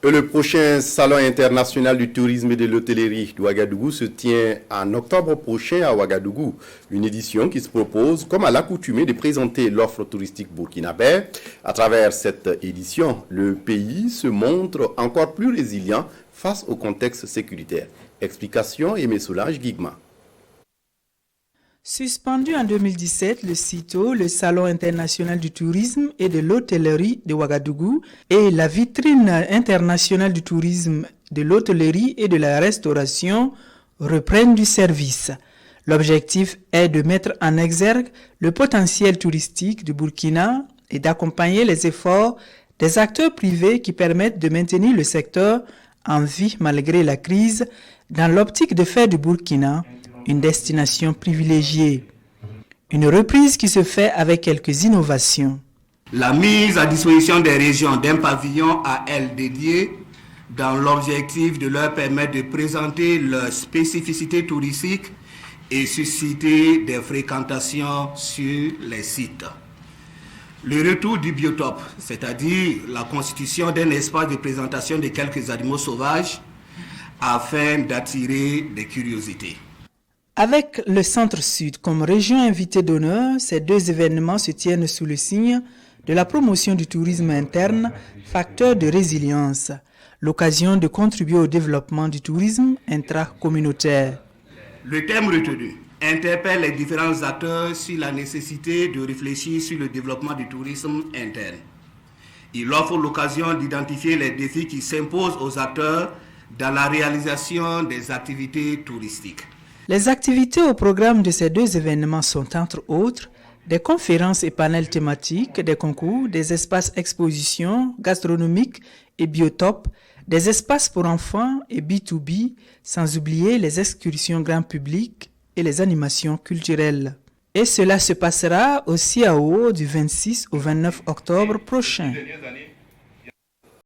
Le prochain Salon international du tourisme et de l'hôtellerie de Ouagadougou se tient en octobre prochain à Ouagadougou. Une édition qui se propose, comme à l'accoutumée, de présenter l'offre touristique burkinabé. À travers cette édition, le pays se montre encore plus résilient face au contexte sécuritaire. Explication Aimé Solange Guigma. Suspendu en 2017, le CITO, le Salon international du tourisme et de l'hôtellerie de Ouagadougou, et la vitrine internationale du tourisme, de l'hôtellerie et de la restauration reprennent du service. L'objectif est de mettre en exergue le potentiel touristique du Burkina et d'accompagner les efforts des acteurs privés qui permettent de maintenir le secteur en vie malgré la crise dans l'optique de faire du Burkina une destination privilégiée. Une reprise qui se fait avec quelques innovations. La mise à disposition des régions d'un pavillon à elles dédié dans l'objectif de leur permettre de présenter leurs spécificités touristiques et susciter des fréquentations sur les sites. Le retour du biotope, c'est-à-dire la constitution d'un espace de présentation de quelques animaux sauvages afin d'attirer des curiosités. Avec le Centre-Sud comme région invitée d'honneur, ces deux événements se tiennent sous le signe de la promotion du tourisme interne, facteur de résilience, l'occasion de contribuer au développement du tourisme intracommunautaire. Le thème retenu interpelle les différents acteurs sur la nécessité de réfléchir sur le développement du tourisme interne. Il offre l'occasion d'identifier les défis qui s'imposent aux acteurs dans la réalisation des activités touristiques. Les activités au programme de ces deux événements sont entre autres des conférences et panels thématiques, des concours, des espaces expositions gastronomiques et biotopes, des espaces pour enfants et B2B, sans oublier les excursions grand public et les animations culturelles. Et cela se passera au CIAO du 26 au 29 octobre prochain.